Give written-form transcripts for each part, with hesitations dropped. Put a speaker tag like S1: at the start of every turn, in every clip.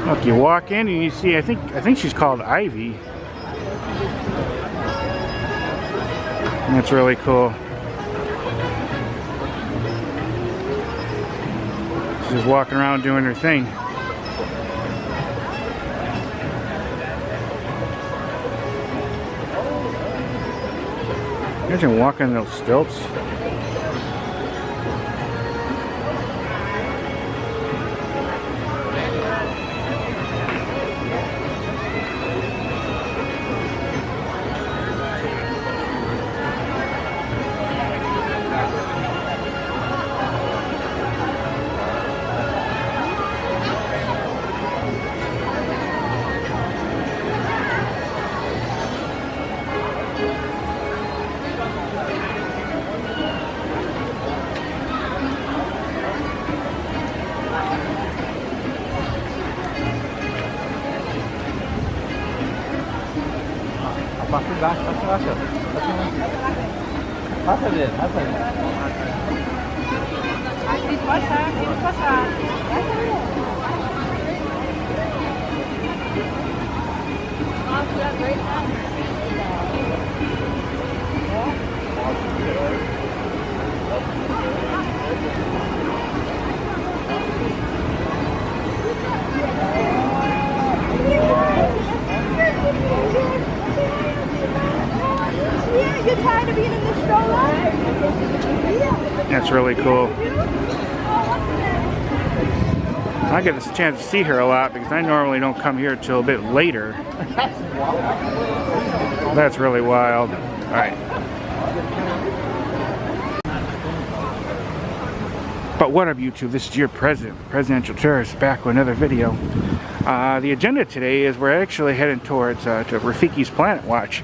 S1: Look, you walk in and you see, I think she's called Ivy. That's really cool. She's just walking around doing her thing. Imagine walking on those stilts. That's really cool. I get this chance to see her a lot because I normally don't come here till a bit later. That's really wild. All right. But what up, YouTube? This is your presidential tourist, back with another video. The agenda today is we're actually heading towards to Rafiki's Planet Watch,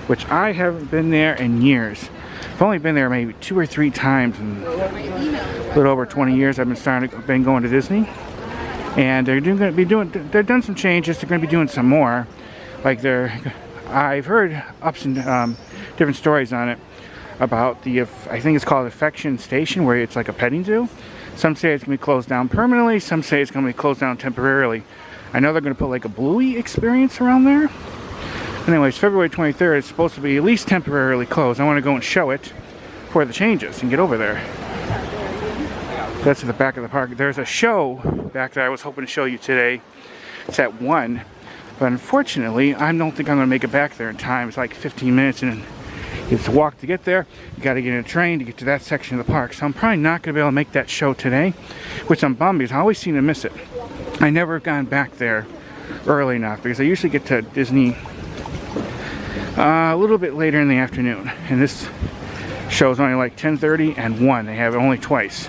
S1: which I haven't been there in years. I've only been there maybe 2 or 3 times in a little over 20 years. I've been going to Disney, and they've done some changes. They're going to be doing some more. Like I've heard ups and different stories on it about I think it's called Affection Station, where it's like a petting zoo. Some say it's going to be closed down permanently. Some say it's going to be closed down temporarily. I know they're going to put like a Bluey experience around there. Anyways, February 23rd is supposed to be at least temporarily closed. I want to go and show it for the changes and get over there. That's at the back of the park. There's a show back there I was hoping to show you today. It's at 1. But unfortunately, I don't think I'm going to make it back there in time. It's like 15 minutes and you have to walk to get there. You got to get in a train to get to that section of the park. So I'm probably not going to be able to make that show today, which I'm bummed because I always seem to miss it. I never have gone back there early enough because I usually get to Disney a little bit later in the afternoon, and this show is only like 10:30 and 1. They have it only twice,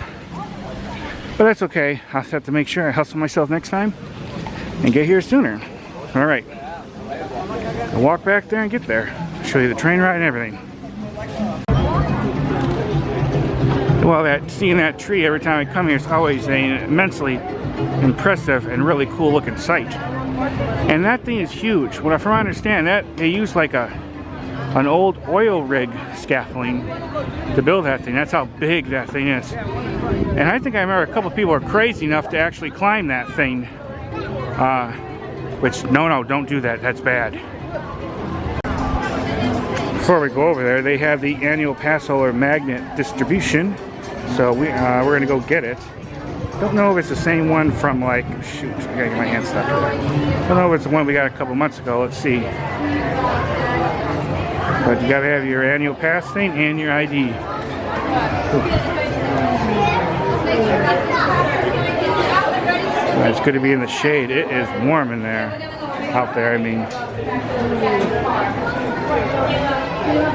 S1: but that's okay. I'll have to make sure I hustle myself next time and get here sooner. All right, I'll walk back there and get there. Show you the train ride and everything. Well, seeing that tree every time I come here is always an immensely impressive and really cool looking sight. And that thing is huge. From what I understand, that they use like an old oil rig scaffolding to build that thing. That's how big that thing is. And I think I remember a couple of people are crazy enough to actually climb that thing. Which, no, don't do that. That's bad. Before we go over there, they have the annual pass holder magnet distribution. So we're gonna go get it. Don't know if it's the same one from like, shoot, I gotta get my hand stuck there. Don't know if it's the one we got a couple months ago. Let's see. But you gotta have your annual pass thing and your ID. It's good to be in the shade. It is warm in there, out there, I mean.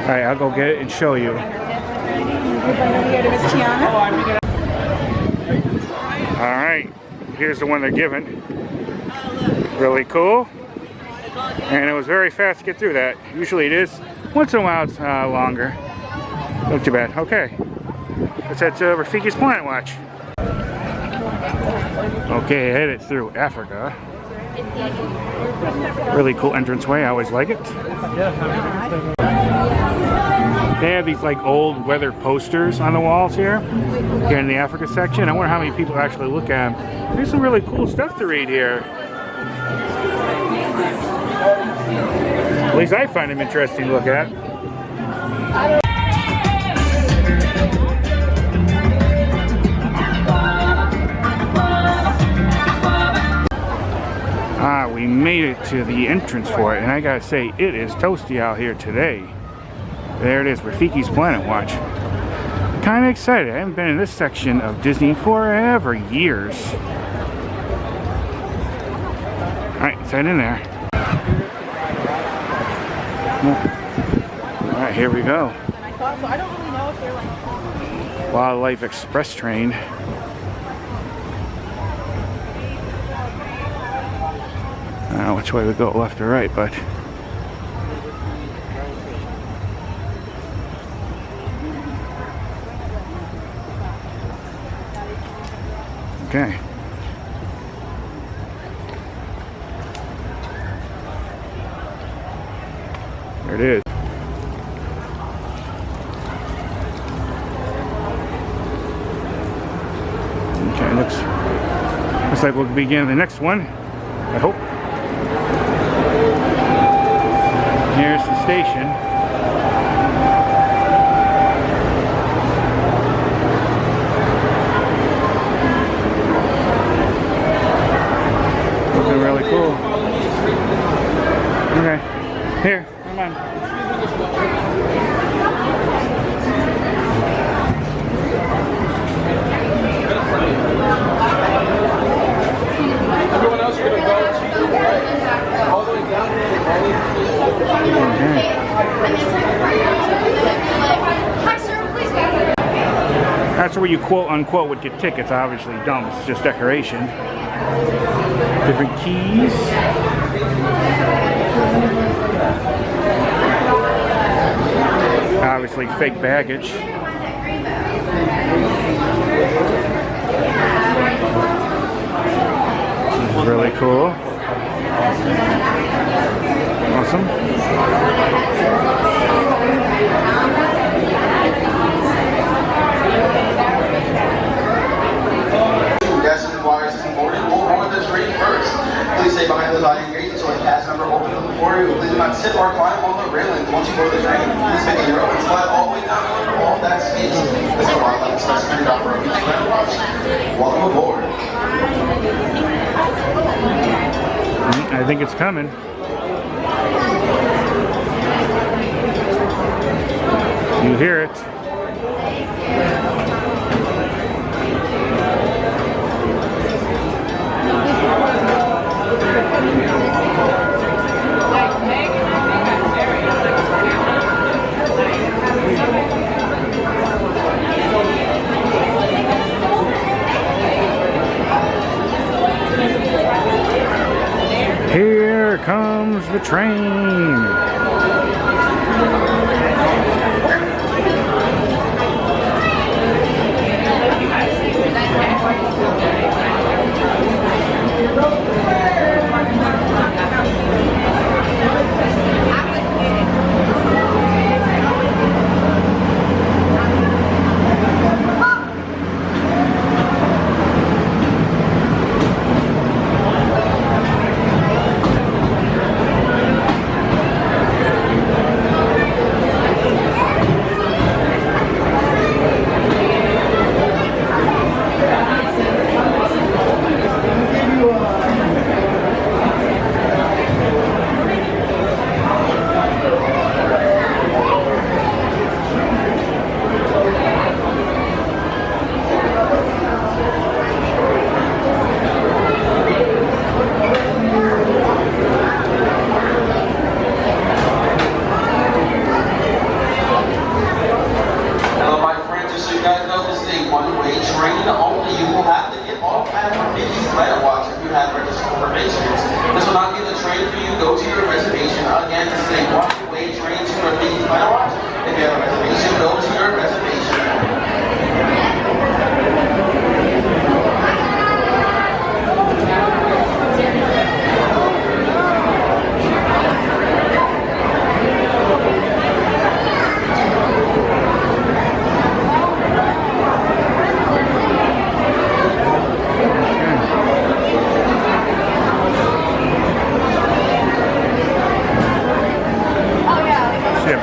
S1: Alright, I'll go get it and show you. Alright, here's the one they're giving. Really cool. And it was very fast to get through that. Usually it is. Once in a while it's longer. Not too bad. Okay. Let's head to Rafiki's Planet Watch. Okay, headed through Africa. Really cool entranceway. I always like it. They have these like old weather posters on the walls here in the Africa section. I wonder how many people actually look at them. There's some really cool stuff to read here. At least I find them interesting to look at. We made it to the entrance for it, and I gotta say, it is toasty out here today. There it is, Rafiki's Planet Watch. Kinda excited. I haven't been in this section of Disney forever, years. Alright, let's head in there. Alright, here we go. Wildlife Express train. I don't know which way we go, left or right, but okay. There it is. Okay, looks like we'll begin the next one, I hope. Here's the station. Looking really cool. Okay, here, come on.
S2: Everyone else is going to go to the right, all the way down to the right.
S1: That's where you quote unquote would get tickets. Obviously dumb, it's just decoration. Different keys. Obviously fake baggage. This is really cool. Awesome.
S3: Guests requires boarding will board the train first. Please stay behind the dining gates until the cast member opens them for you. Please do not sit or climb on the railings once you board the train. Please make your open slide all the way down under all that space. This is a Wildlife Express train for Rafiki Planet Watch. Welcome aboard.
S1: I think it's coming. You hear it. Here comes the train.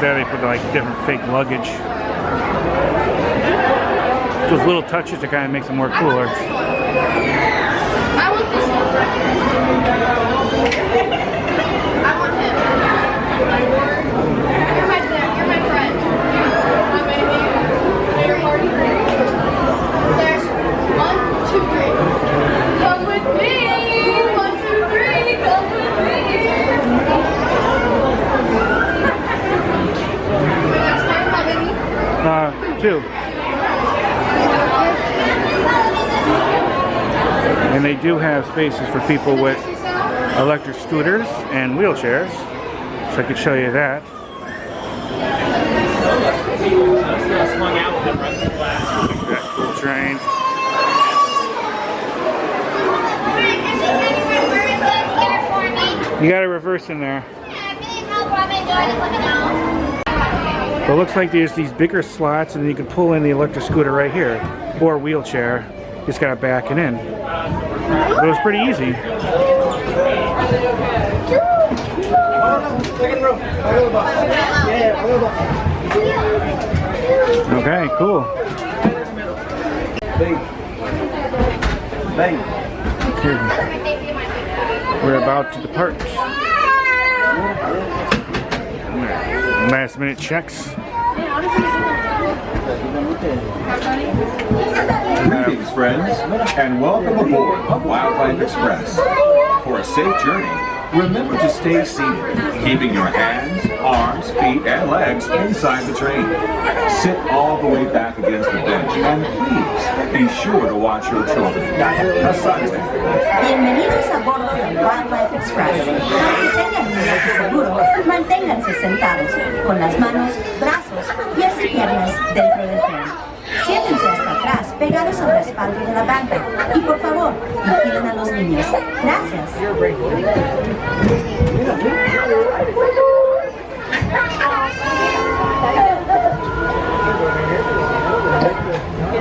S1: there they put like different fake luggage. Those little touches that kind of makes it more cooler.
S2: I want this one. I want him. You're my friend. My baby. Your party. There's 1, 2, 3. Come with me. 1, 2, 3. Come with me. Next time, my baby.
S1: 2. And they do have spaces for people with electric scooters and wheelchairs, so I could show you that. Cool train. You got to reverse in there. But it looks like there's these bigger slots, and you can pull in the electric scooter right here, or wheelchair. Just got to back it in. But it was pretty easy. Okay, cool. Okay. We're about to depart. Last minute checks.
S4: Greetings, friends, and welcome aboard the Wildlife Express. For a safe journey, remember to stay seated, keeping your hands, arms, feet, and legs inside the train. Sit all the way back against the bench, and please be sure to watch your children.
S5: Bienvenidos a bordo del Wildlife Express. Aunque tengan un viaje seguro, manténganse sentados, con las manos, brazos, pies y piernas dentro del tren. Siéntense hasta atrás, pegados al respaldo de la banca. Y por favor, vigilen a los niños. Gracias.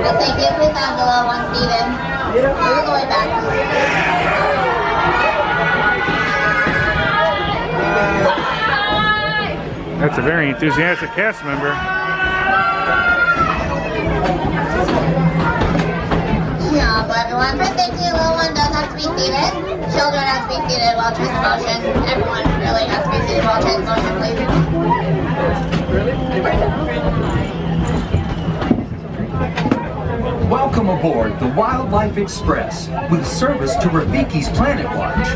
S6: I'll take you with Angela one, Steven. All the way back.
S1: That's a very enthusiastic cast member.
S6: Yeah, but everyone, for safety, the little one does have to be seated. Children have to be seated while transmotion. Everyone really has to be seated while transmotion, please.
S7: Welcome aboard the Wildlife Express with service to Rafiki's Planet Watch.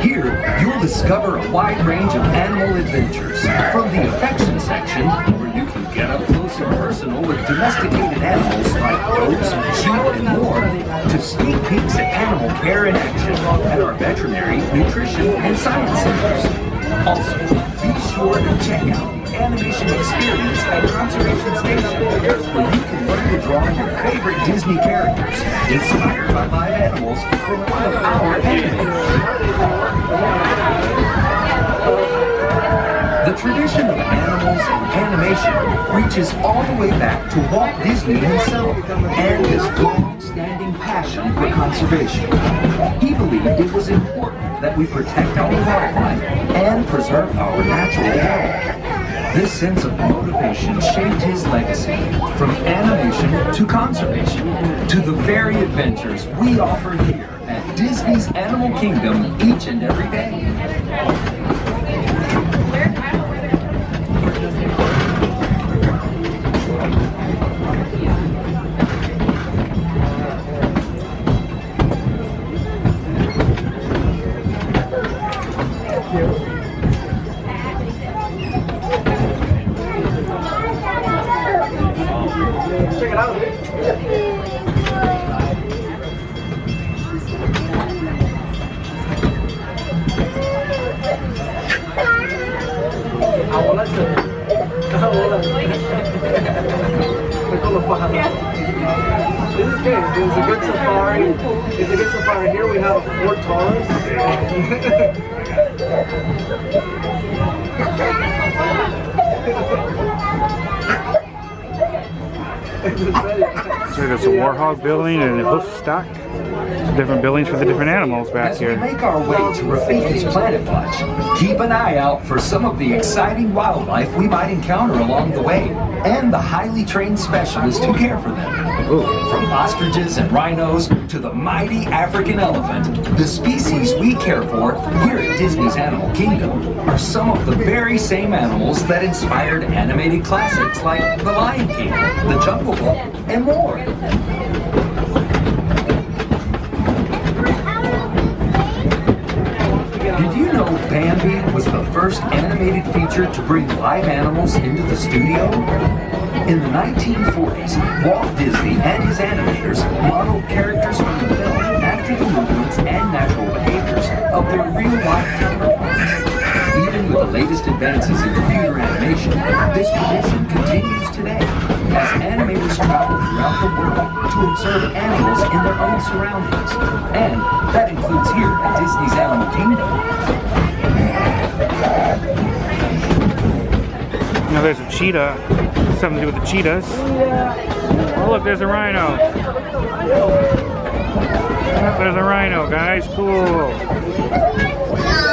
S7: Here, you'll discover a wide range of animal adventures, from the affection section, where you can get up close and personal with domesticated animals like goats, sheep, and more, to sneak peeks at animal care in action at our veterinary, nutrition, and science centers. Also, be sure to check out the animation experience at Conservation Station, where you can learn to draw your favorite Disney characters, inspired by live animals from one of our animators. The tradition of animals and animation reaches all the way back to Walt Disney himself and his long-standing passion for conservation. He believed it was important that we protect our wildlife and preserve our natural world. This sense of motivation shaped his legacy, from animation to conservation, to the very adventures we offer here at Disney's Animal Kingdom each and every day.
S2: Check it out. This is good. It's a good safari. It's a good safari. Here we have a Ford Taurus.
S1: So there's a Warhol building and a hoof stock. Different buildings for the different animals back
S7: As
S1: here.
S7: we make our way to Rafiki's Planet Watch, keep an eye out for some of the exciting wildlife we might encounter along the way, and the highly trained specialists who care for them. From ostriches and rhinos to the mighty African elephant, the species we care for here at Disney's Animal Kingdom are some of the very same animals that inspired animated classics like The Lion King, The Jungle Book, and more. Did you know Bambi was the first animated feature to bring live animals into the studio? In the 1940s, Walt Disney and his animators modeled characters from the film after the movements and natural behaviors of their real-life counterparts. Even with the latest advances in computer animation, this tradition continues today, as animators travel throughout the world to observe animals in their own surroundings. And that includes here at Disney's Animal Kingdom.
S1: Now there's a cheetah. Something to do with the cheetahs. Oh look, there's a rhino. There's a rhino, guys. Cool.
S6: Hello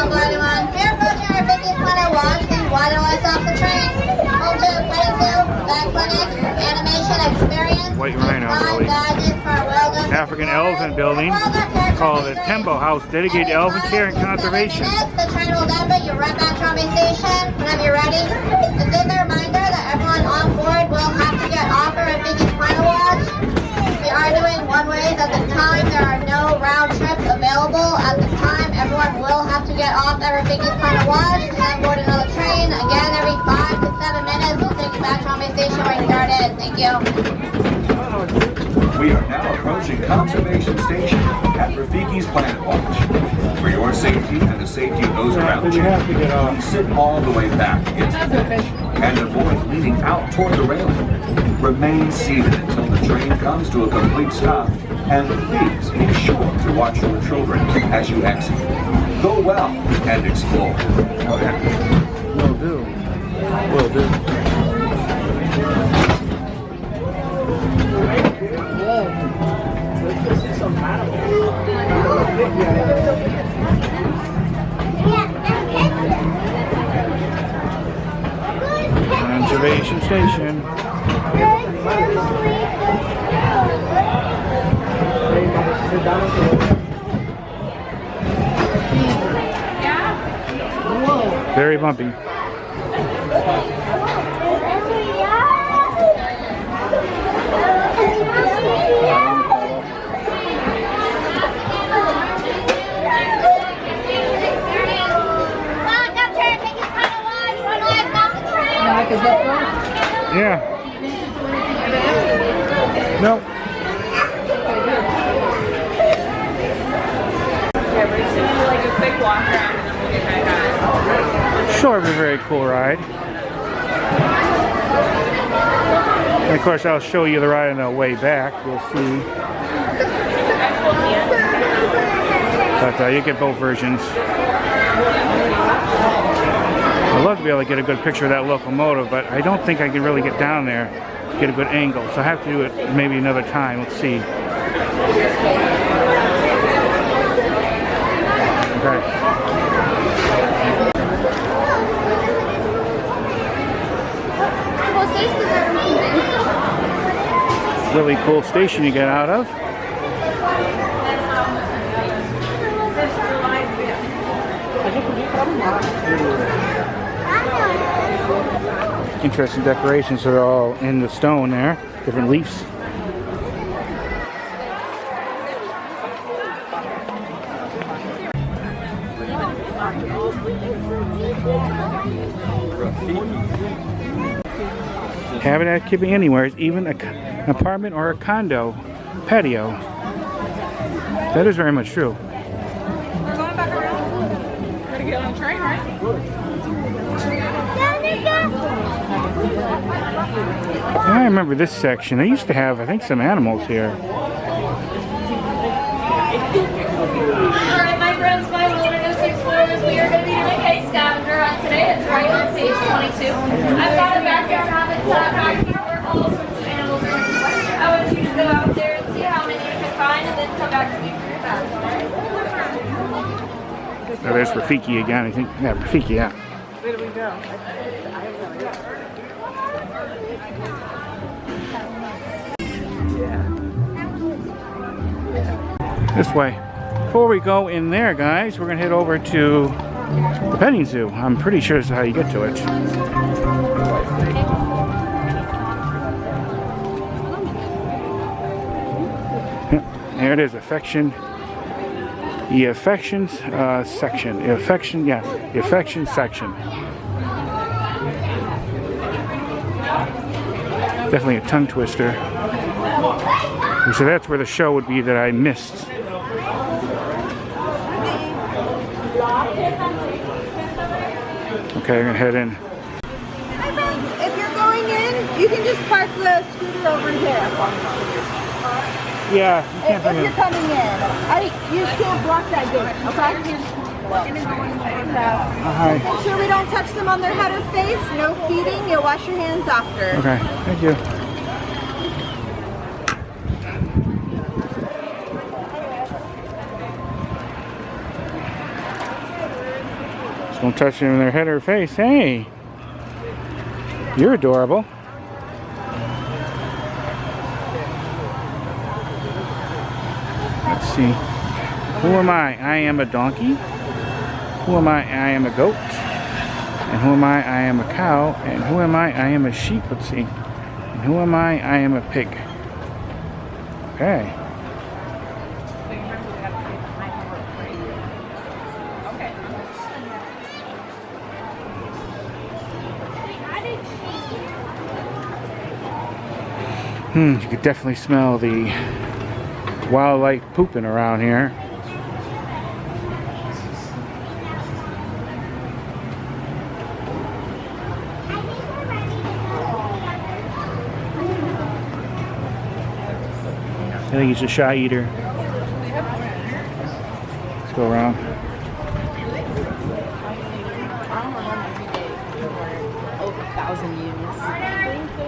S6: everyone, we're approaching Rafiki's Planet Watch and water lights off the train. Home to petting zoo, vet clinic, animation experience,
S1: White rhino, really.
S6: gadgets for our wilderness
S1: African elephant building called the Tembo House, dedicated to elephant care and conservation.
S6: The train will depot you right back to our main station whenever you're ready. This is a reminder that everyone on board will have to get off at Rafiki's Planet Watch. We are doing one-ways at this time. There are no round trips available at this time. Everyone will have to get off at Rafiki's Planet Watch and then board another train. Again, every 5 to 7 minutes, we'll take you back to our main station where you started. Thank you.
S4: We are now approaching Conservation Station at Rafiki's Planet Watch. For your safety and the safety of those around you, please sit all the way back against the bench and avoid leaning out toward the railing. Remain seated until the train comes to a complete stop, and please be sure to watch your children as you exit. Go well and explore.
S1: Will do. Will do. Conservation Station. Very bumpy. Yeah. Nope.
S8: Yeah, we're just gonna do like a quick walk around and then we'll get back on.
S1: Sure, it was a very cool ride. And of course, I'll show you the ride on the way back. You'll see. But you get both versions. I'd love to be able to get a good picture of that locomotive, but I don't think I can really get down there, get a good angle. So I have to do it maybe another time. Let's see. Okay. Really cool station you get out of. Interesting decorations are all in the stone there, different leaves. Habitat could be anywhere, even an apartment or a condo patio. That is very much true.
S8: We're going back around. We're gonna get on the train, right?
S1: Yeah, I remember this section. They used to have, I think, some animals here.
S2: Alright, my friends, my wilderness explorers, we are going to be doing a scavenger hunt today. It's right on page 22. I've got a backyard habitat where all sorts of animals are. I want you to go out there and see how many you can find and then come back to me.
S1: Oh, there's Rafiki again, I think. Yeah, Rafiki, yeah.
S8: Where do we go?
S1: This way. Before we go in there, guys, we're gonna head over to the petting zoo. I'm pretty sure this is how you get to it. There it is, affection. The affections section. The affection, yeah, the affection section. Definitely a tongue twister. So that's where the show would be that I missed. Okay, I'm gonna head in.
S9: Hi friends, if you're going in, you can just park the scooter over here.
S1: Yeah, you can't bring
S9: If
S1: it.
S9: you're coming in, you can't block that gate, okay?
S1: Hi.
S9: Make sure we don't touch them on their head or face. No feeding. You'll wash your hands after.
S1: Okay, thank you. Just don't touch them in their head or face. Hey, you're adorable. Let's see. Who am I? I am a donkey. Who am I? I am a goat. And who am I? I am a cow. And who am I? I am a sheep. Let's see. And who am I? I am a pig. Okay. You could definitely smell the wildlife pooping around here. I think he's a shy eater. Let's go around.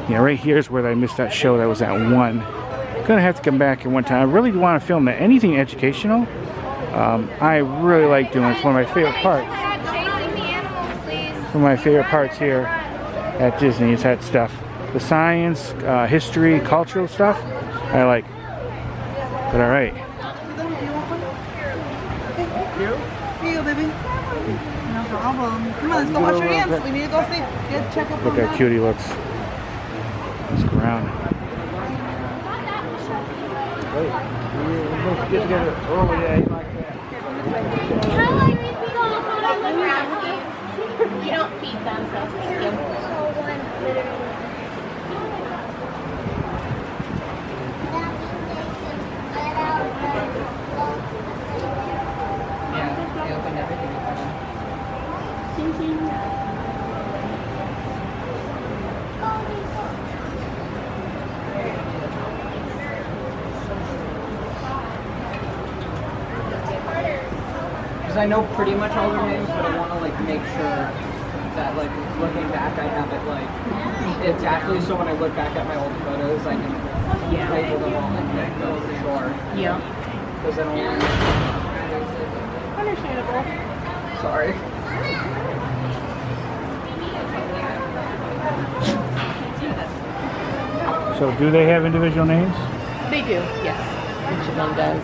S1: Yeah, right here is where I missed that show. That was at 1. Gonna have to come back at one time. I really want to film that. Anything educational, I really like doing. It's one of my favorite parts. One of my favorite parts here at Disney is that stuff. The science, history, cultural stuff, I like. But all right.
S9: Here you go, baby. No problem. Come on, let's go wash your hands. We need to go see. Get check up.
S1: Look how cute he looks. Let's go around.
S2: How like we feed all the food on the ground? You don't feed them, so
S10: I know pretty much all their names, but I want to like make sure that like looking back, I have it like exactly. So when I look back at my old photos, I can label them all and know for sure.
S8: Yeah.
S10: Because I don't want
S8: Understandable.
S10: Sorry.
S1: So do they have individual names?
S8: They do, yes. Each of them does.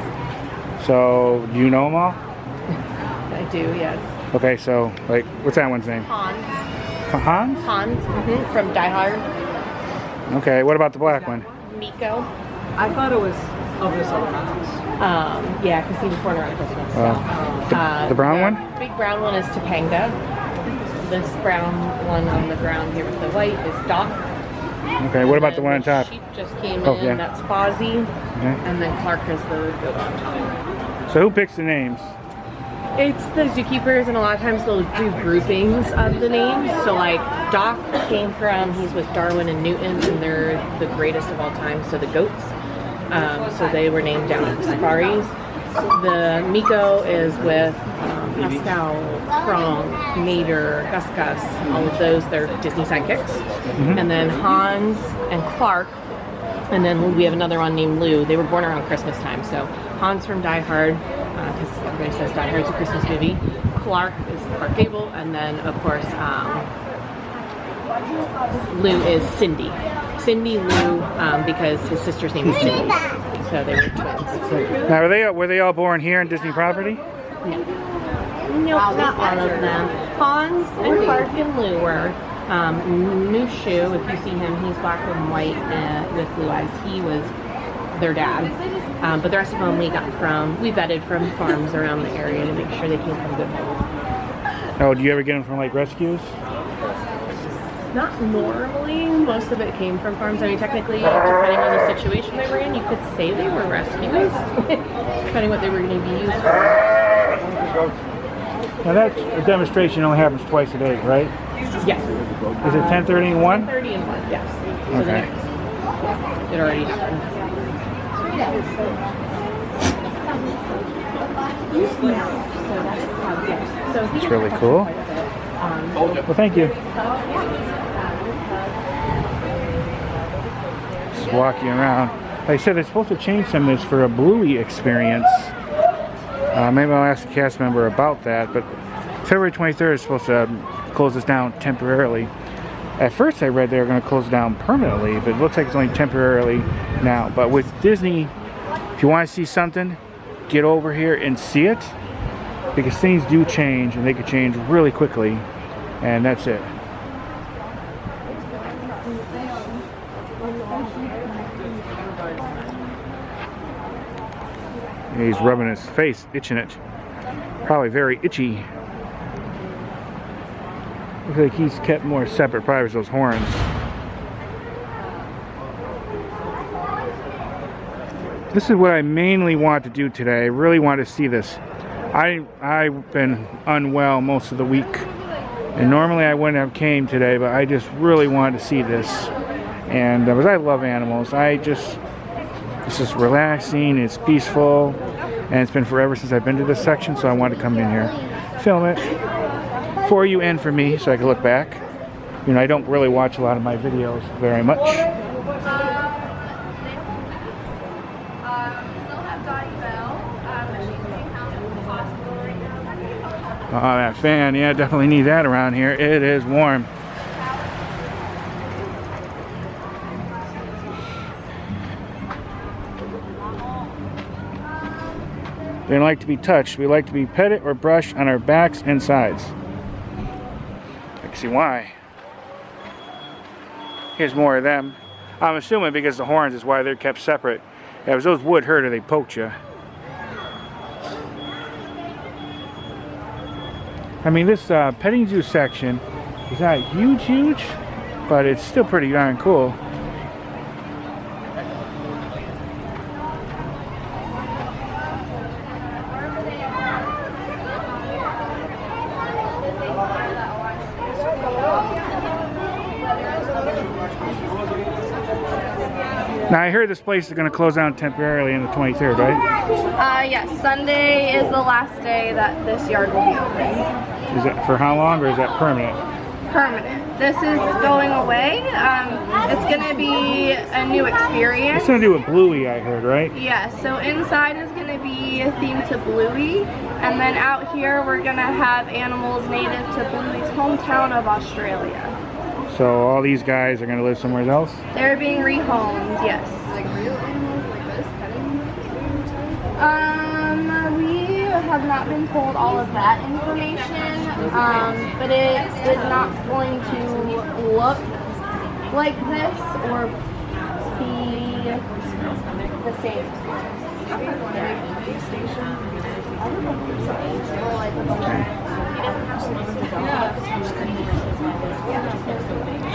S1: So do you know them all?
S8: I do, yes.
S1: Okay, so like, what's that one's name?
S8: Hans.
S1: Hans?
S8: Hans, from Die Hard.
S1: Okay, what about the black one?
S8: Miko.
S10: I thought it was of this other house.
S8: Yeah, because he was born around Christmas.
S1: The brown one?
S8: Big brown one is Topanga. This brown one on the ground here with the white is Doc.
S1: Okay, what about the one on top?
S8: Sheep just came
S1: Oh,
S8: in,
S1: yeah.
S8: that's Fozzie.
S1: Okay.
S8: And then Clark is the goat on top.
S1: So who picks the names?
S8: It's the zookeepers, and a lot of times they'll do groupings of the names. So like Doc came from, he's with Darwin and Newton, and they're the greatest of all time, so the goats. So they were named down at the safaris. The Miko is with Pascal, Prong, Mater, Gus Gus, all of those, they're Disney sidekicks. And then Hans and Clark, and then we have another one named Lou. They were born around Christmas time. So Hans from Die Hard, because Princess Die Hard's a Christmas movie. Clark is Clark Gable, and then of course Lou is Cindy. Cindy Lou because his sister's name is Cindy, so they were twins.
S1: Now, were they all born here on Disney property?
S8: Nope, not all of them. Hans and Clark and Lou were. Mushu, if you see him, he's black and white with blue eyes. He was their dad. But the rest of them we vetted from farms around the area to make sure they came from good homes.
S1: Oh, do you ever get them from like rescues?
S8: Not normally. Most of it came from farms. I mean, technically, depending on the situation they were in, you could say they were rescues, depending what they were going to be used for.
S1: Now that demonstration only happens twice a day, right?
S8: Yes.
S1: Is it 10:30 and 1?
S8: 10:30 and 1, yes. So
S1: Okay.
S8: It already happened.
S1: It's really cool. Well, thank you. Just walking around. Like I said, they're supposed to change some of this for a Bluey experience. Maybe I'll ask the cast member about that, but February 23rd is supposed to close this down temporarily. At first I read they were going to close it down permanently, but it looks like it's only temporarily now. But with Disney, if you want to see something, get over here and see it, because things do change, and they could change really quickly, and that's it. He's rubbing his face, itching it. Probably very itchy. Looks like he's kept more separate, probably with those horns. This is what I mainly want to do today. I really want to see this. I've been unwell most of the week, and normally I wouldn't have came today, but I just really wanted to see this. And because I love animals, it's just relaxing, it's peaceful, and it's been forever since I've been to this section, so I wanted to come in here, film it for you and for me, so I can look back. You know, I don't really watch a lot of my videos very much. Oh, that fan, yeah, definitely need that around here. It is warm. They don't like to be touched. We like to be petted or brushed on our backs and sides. I can see why. Here's more of them. I'm assuming because the horns is why they're kept separate. If it was those would hurt or they poked you. I mean, this petting zoo section is not huge, but it's still pretty darn cool. Now I heard this place is going to close down temporarily on the 23rd, right?
S2: Yes, Sunday is the last day that this yard will be open.
S1: Is that for how long, or is that permanent?
S2: Permanent. This is going away. It's going to be a new experience.
S1: It's going to do with Bluey, I heard, right?
S2: Yeah, so inside is going to be themed to Bluey, and then out here we're going to have animals native to Bluey's hometown of Australia.
S1: So all these guys are going to live somewhere else?
S2: They're being rehomed, yes. Like real animals like this, we have not been told all of that information, but it is not going to look like this or be the same.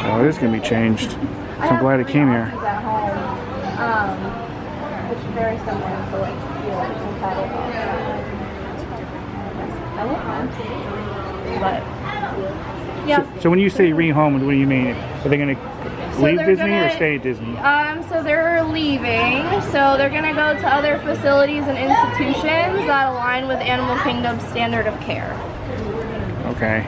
S1: So it is going to be changed. So I'm glad it came here.
S2: Which is very similar to like but yeah.
S1: So when you say rehomed, what do you mean? Are they going to leave Disney or stay at Disney?
S2: So they're leaving. So they're going to go to other facilities and institutions that align with Animal Kingdom's standard of care.
S1: Okay.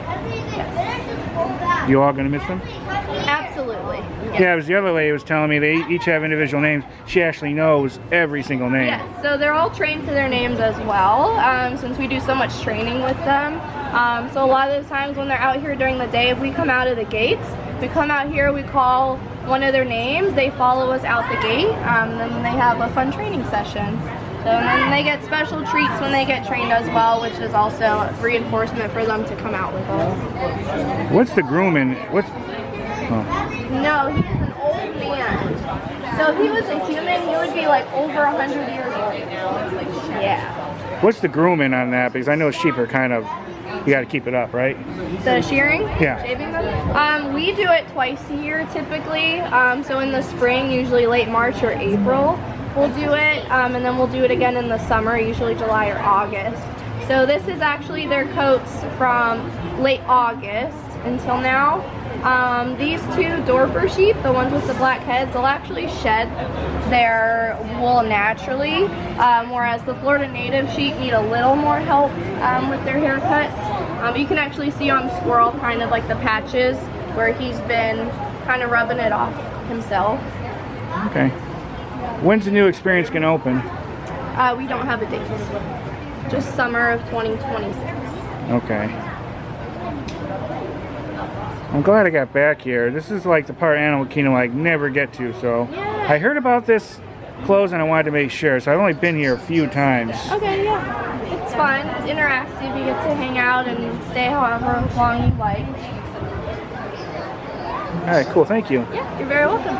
S1: You all going to miss them?
S2: Absolutely. Absolutely.
S1: Yeah, it was the other lady was telling me they each have individual names. She actually knows every single name.
S2: Yes, so they're all trained to their names as well, since we do so much training with them. So a lot of the times when they're out here during the day, if we come out of the gates, we come out here, we call one of their names, they follow us out the gate, then they have a fun training session. So and then they get special treats when they get trained as well, which is also reinforcement for them to come out with us.
S1: What's the grooming? What's... Oh.
S2: No, he's an old man. So if he was a human, he would be like over 100 years old. Yeah.
S1: What's the grooming on that? Because I know sheep are kind of, you got to keep it up, right?
S2: The shearing?
S1: Yeah.
S2: Shaving them? We do it twice a year typically. So in the spring, usually late March or April, we'll do it. And then we'll do it again in the summer, usually July or August. So this is actually their coats from late August until now. These two Dorper sheep, the ones with the black heads, they'll actually shed their wool naturally, whereas the Florida native sheep need a little more help with their haircuts. You can actually see on Squirrel kind of like the patches where he's been kind of rubbing it off himself.
S1: Okay. When's the new experience going to open?
S2: We don't have a date. Just summer of 2026.
S1: Okay. I'm glad I got back here. This is like the part of Animal Kingdom I never get to, so
S2: Yeah.
S1: I heard about this close and I wanted to make sure, so I've only been here a few times.
S2: Okay, yeah. It's fun. It's interactive. You get to hang out and stay however long you like.
S1: Alright, cool, thank you.
S2: Yeah, you're very welcome.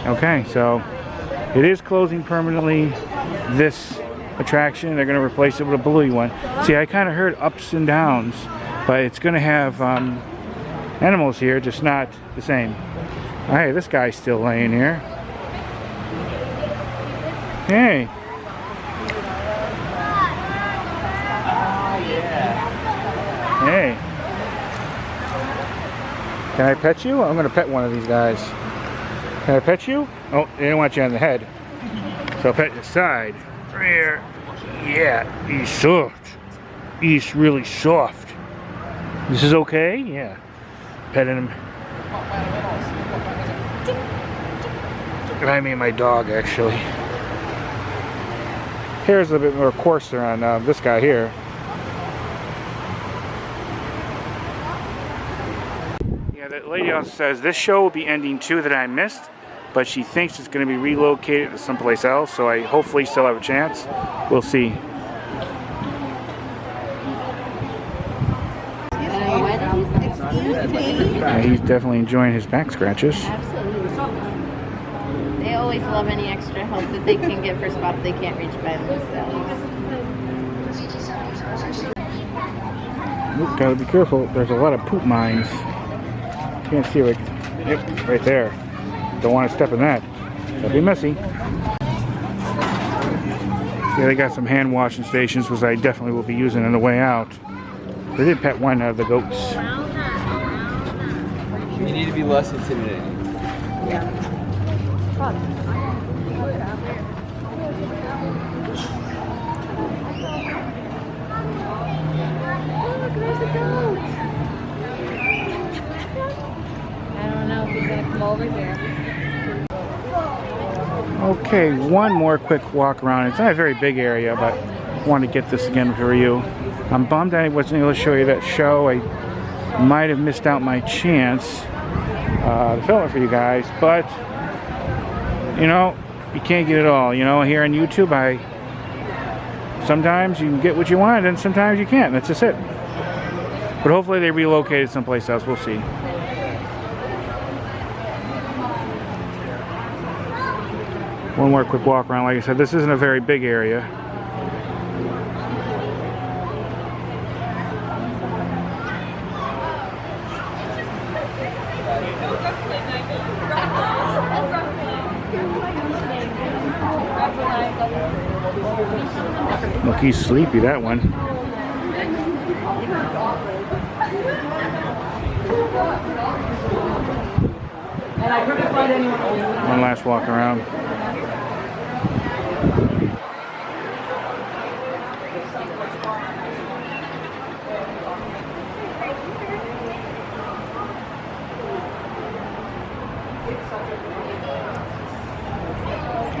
S1: Okay, so it is closing permanently, this attraction. They're going to replace it with a blue one. See, I kind of heard ups and downs, but it's going to have animals here, just not the same. Hey, this guy's still laying here. Hey. Hey. Can I pet you? I'm going to pet one of these guys. Can I pet you? Oh, they don't want you on the head. So I'll pet the side. Right here. Yeah, he's soft. He's really soft. This is okay? Yeah. Petting him. I mean my dog, actually. Hair's a little bit more coarser on this guy here. Yeah, that lady also says this show will be ending too that I missed, but she thinks it's going to be relocated to someplace else, so I hopefully still have a chance. We'll see. Yeah, he's definitely enjoying his back scratches.
S11: Absolutely. They always love any extra help that they can get for spots they can't reach by themselves.
S1: Oop, gotta be careful. There's a lot of poop mines. Can't see it. Yep, right there. Don't want to step in that. That'll be messy. Yeah, they got some hand washing stations, which I definitely will be using on the way out. They did pet one of the goats.
S12: You need to be less intimidating.
S11: Yeah. Look, there's a goat. I don't know if he's gonna come over here.
S1: Okay, one more quick walk around. It's not a very big area, but I want to get this again for you. I'm bummed I wasn't able to show you that show. I might have missed out my chance to film it for you guys, but you know, you can't get it all. You know, here on YouTube, sometimes you can get what you want, and sometimes you can't. That's just it. But hopefully they relocated someplace else. We'll see. One more quick walk around. Like I said, this isn't a very big area. Look, he's sleepy, that one. One last walk around.
S2: Can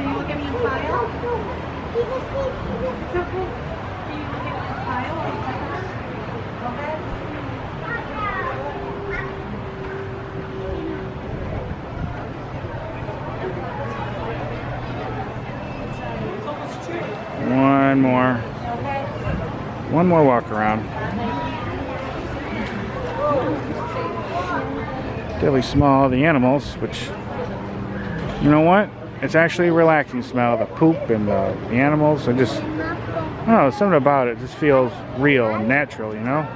S2: you look at me and smile? It's okay. Can you look at me and smile? Okay.
S1: One more walk around. Really small, the animals, which, you know what? It's actually a relaxing smell. The poop and the animals, and just, I don't know, something about it just feels real and natural, you know?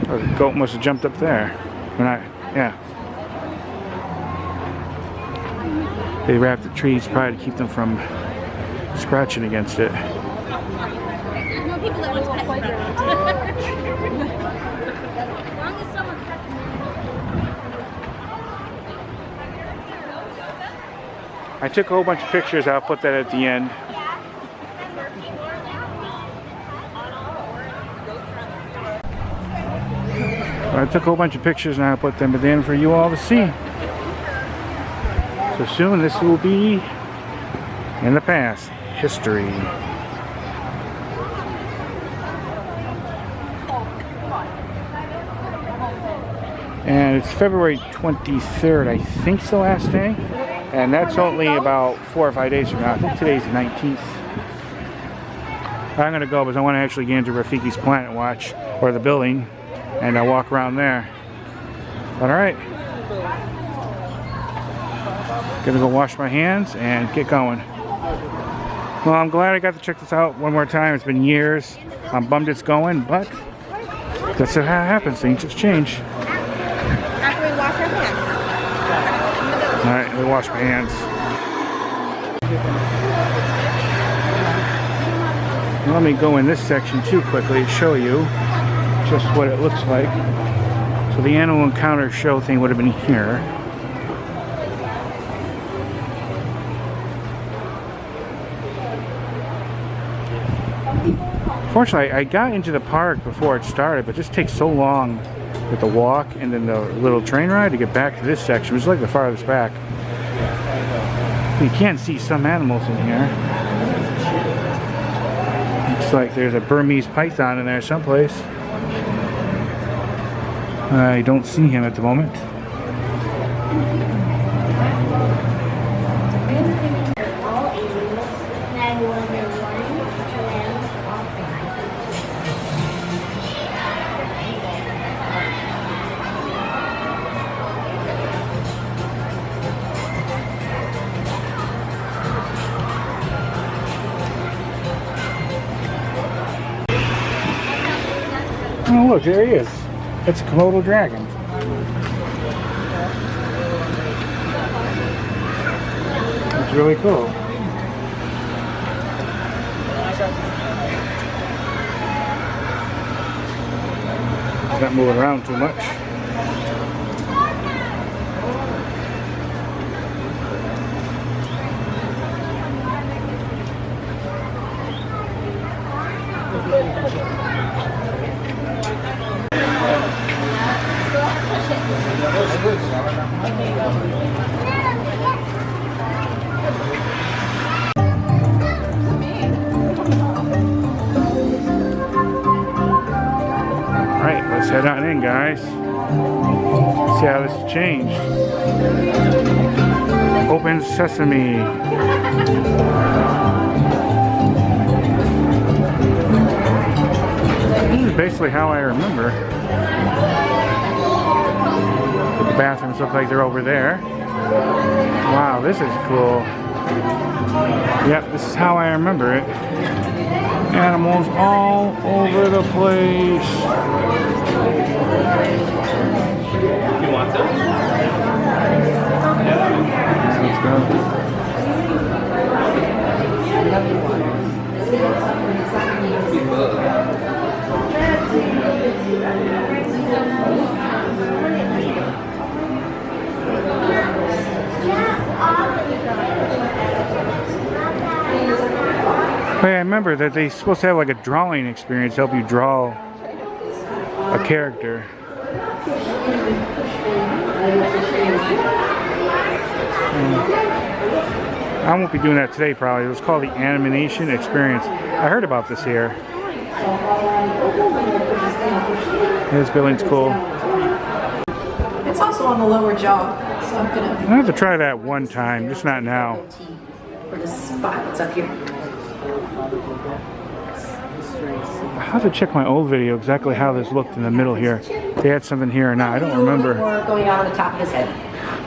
S1: Oh, the goat must have jumped up there. Yeah. They wrap the trees probably to keep them from scratching against it.
S2: There's no people that want to pet you. As long as someone pets me.
S1: I took a whole bunch of pictures. I'll put that at the end. I took a whole bunch of pictures and I'll put them at the end for you all to see. So soon this will be in the past, history. And it's February 23rd, I think is the last day. And that's only about 4 or 5 days from now. I think today's the 19th. I'm going to go because I want to actually get into Rafiki's Planet Watch, or the building, and I'll walk around there. All right. Gonna go wash my hands and get going. Well, I'm glad I got to check this out one more time. It's been years. I'm bummed it's going, but that's how it happens. Things just change.
S2: After we wash our hands.
S1: Alright, let me wash my hands. Let me go in this section too quickly to show you just what it looks like. So the animal encounter show thing would have been here. Fortunately, I got into the park before it started, but it just takes so long with the walk and then the little train ride to get back to this section, which is like the farthest back. You can see some animals in here. Looks like there's a Burmese python in there someplace. I don't see him at the moment. Oh look, there he is. That's a Komodo dragon. That's really cool. He's not moving around too much. Alright, let's head on in, guys. See how this has changed. Open sesame. This is basically how I remember. The bathrooms look like they're over there. Wow, this is cool. Yep, this is how I remember it. Animals all over the place.
S12: You want some?
S1: Let's go. Hey, I remember that they're supposed to have like a drawing experience, help you draw a character. I won't be doing that today probably. It was called the Animation Experience. I heard about this here. This building's cool.
S13: It's also on the lower jaw, so I'm gonna.
S1: I have to try that one time, just not now.
S13: For this spot that's up here.
S1: I have to check my old video exactly how this looked in the middle here. They had something here or not, I don't remember.
S5: Going on the top of his head.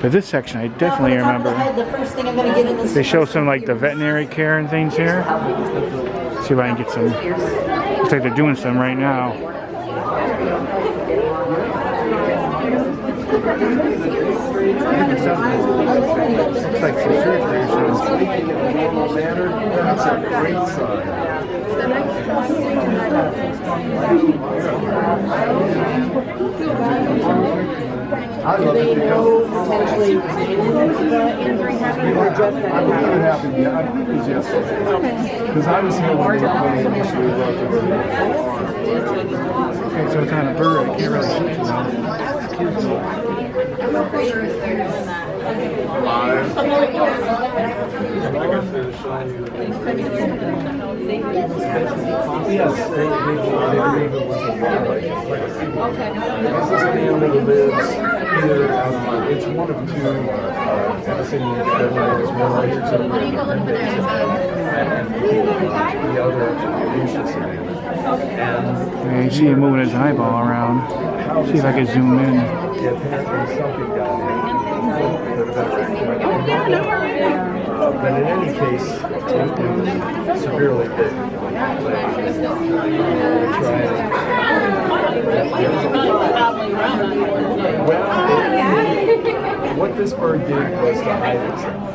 S1: But this section I definitely remember.
S5: The first thing I'm gonna get in this.
S1: They show some like the veterinary care and things here. See if I can get some. Looks like they're doing some right now. Looks like some surgery or something.
S14: That's a great sign. I love it because because I was here when they initially worked.
S1: Okay, so it's on a bird. I can't really see too well.
S14: Yes, they believe it was a wildlife. This is an animal that lives either, it's one of two Abyssinian feathers, one lives in the other Lucius.
S1: And you see him moving his eyeball around. See if I can zoom in.
S14: Apparently something got but in any case, it was severely big. Well, what this bird did was to hide itself.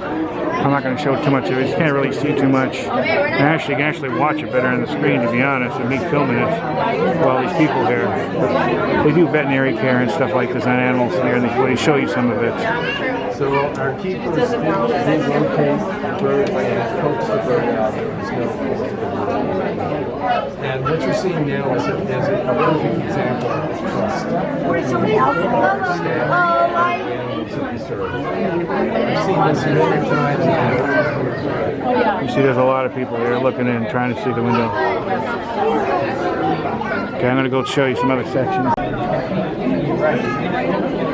S1: I'm not going to show too much of it. You can't really see too much. And you can actually watch it better on the screen, to be honest, than me filming it with all these people here. But they do veterinary care and stuff like this on animals here, and they show you some of it.
S14: So our keepers did locate the bird and coax the bird out of his nose. And what you're seeing now is a perfect example of trust.
S2: Where's somebody else?
S1: You see there's a lot of people here looking in, trying to see the window. Okay, I'm going to go show you some other sections.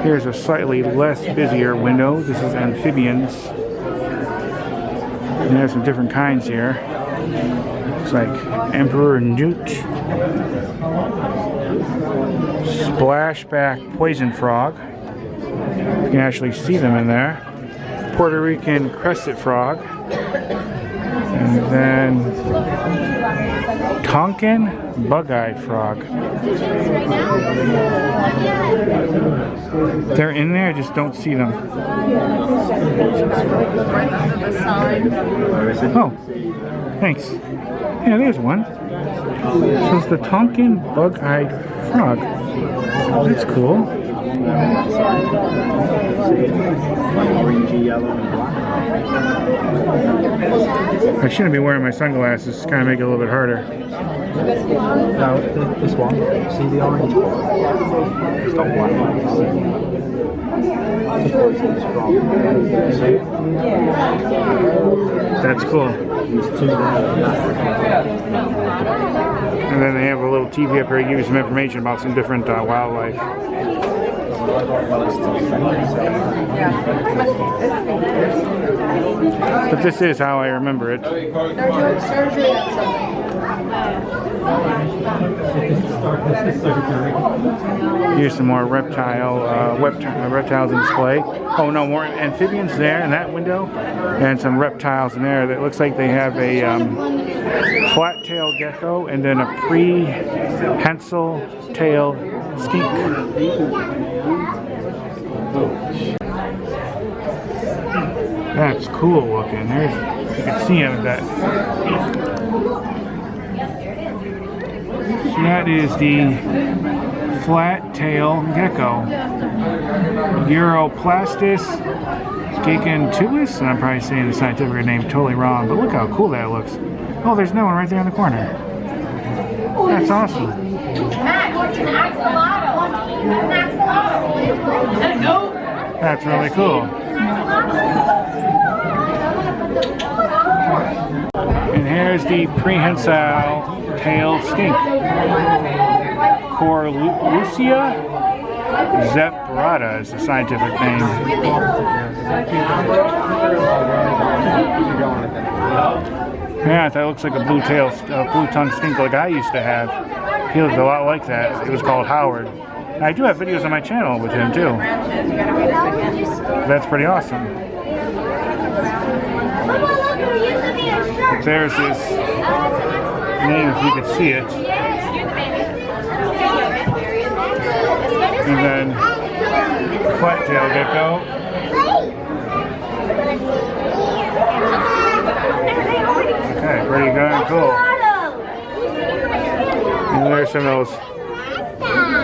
S1: Here's a slightly less busier window. This is amphibians. And there's some different kinds here. Looks like Emperor Newt. Splashback poison frog. You can actually see them in there. Puerto Rican crested frog. And then Tonkin bug-eyed frog. They're in there, I just don't see them. Oh, thanks. Yeah, there's one. So it's the Tonkin bug-eyed frog. That's cool. I shouldn't be wearing my sunglasses, kind of make it a little bit harder.
S14: Now, this one, see the orange one? It's got one
S1: That's cool. And then they have a little TV up here to give you some information about some different wildlife. But this is how I remember it. Here's some more reptiles in display. Oh no, more amphibians there in that window, and some reptiles in there. That looks like they have a flat-tailed gecko and then a prehensile-tailed skink. That's cool looking. There's, you can see him. That. So that is the flat-tailed gecko, Europlastis giganteus, and I'm probably saying the scientific name totally wrong, but look how cool that looks. Oh, there's no one right there in the corner. That's awesome. That's really cool. And here's the prehensile tailed skink. Corlucia zebrata is the scientific name. Yeah, that looks like a blue-tongued skink like I used to have. He looked a lot like that. It was called Howard. And I do have videos on my channel with him too. That's pretty awesome. But there's his name if you could see it. And then flat-tailed gecko. Okay, pretty good, cool. And there's some of those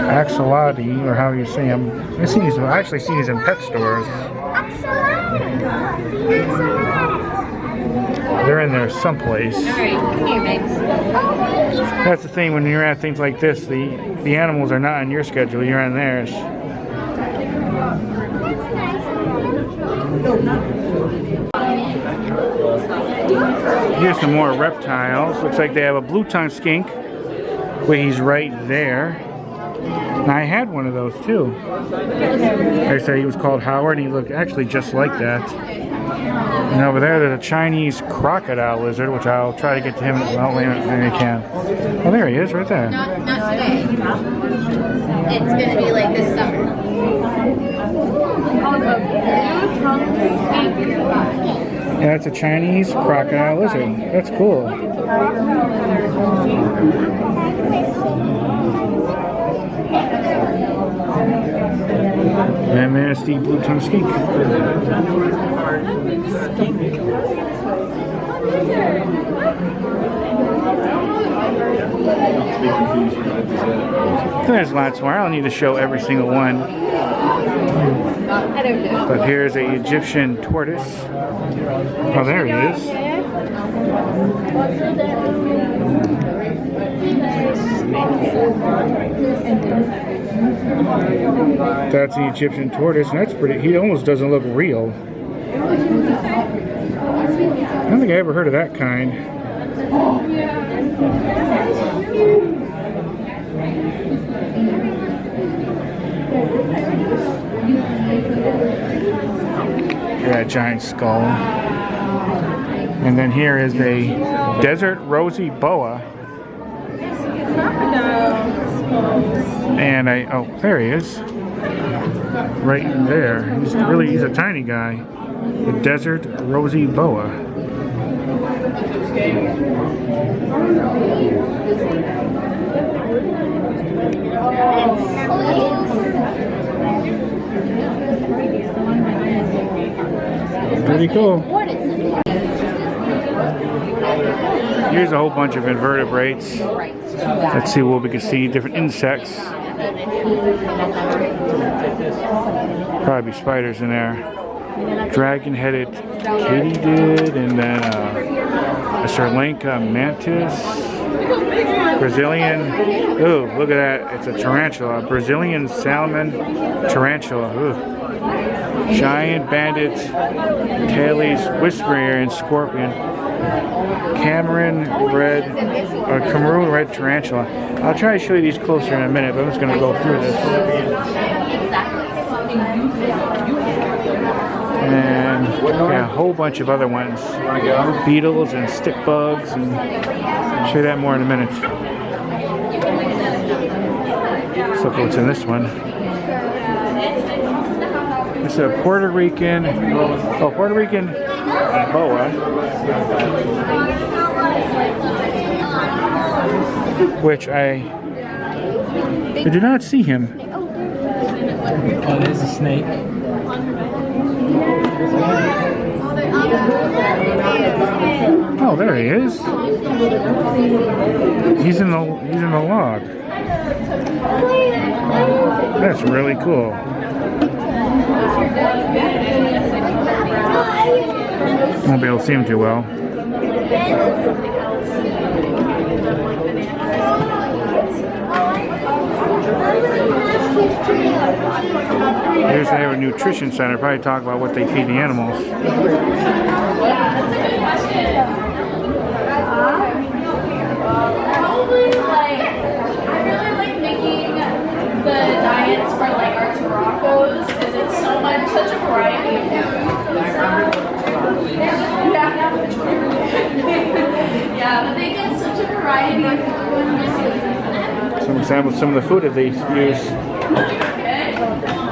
S1: axolotl, or how you say them. I've actually seen these in pet stores. They're in there someplace. That's the thing when you're at things like this, the animals are not on your schedule, you're on theirs. Here's some more reptiles. Looks like they have a blue-tongued skink. Wait, he's right there. And I had one of those too. Like I said, he was called Howard, and he looked actually just like that. And over there's a Chinese crocodile lizard, which I'll try to get to him when I can. Oh, there he is, right there.
S6: Not today. It's going to be like this summer.
S1: Yeah, it's a Chinese crocodile lizard. That's cool. And there's the blue-tongued skink. There's lots more. I don't need to show every single one. But here's a Egyptian tortoise. Oh, there he is. That's the Egyptian tortoise, and that's pretty. He almost doesn't look real. I don't think I ever heard of that kind. Yeah, giant skull. And then here is a desert rosy boa. And oh, there he is. Right there. He's a tiny guy. The desert rosy boa. Pretty cool. Here's a whole bunch of invertebrates. Let's see what we can see. Different insects. Probably spiders in there. Dragon-headed katydid, and then a Sri Lanka mantis. Brazilian. Ooh, look at that. It's a tarantula. Brazilian salmon tarantula. Ooh. Giant banded tailies, whispering scorpion. Cameroon red tarantula. I'll try to show you these closer in a minute, but I'm just going to go through this. And yeah, a whole bunch of other ones. Beetles and stick bugs, and I'll show you that more in a minute. Let's look what's in this one. It's a Puerto Rican boa, which I do not see him.
S12: Oh, there's a snake.
S1: Oh, there he is. He's in the log. That's really cool. Won't be able to see him too well. Here's they have a nutrition center. Probably talk about what they feed the animals.
S2: Probably like, I really like making the diets for like our Torontos because it's such a variety of food. Yeah, but they get such a variety of food.
S1: Some examples of some of the food that they use.
S2: Okay.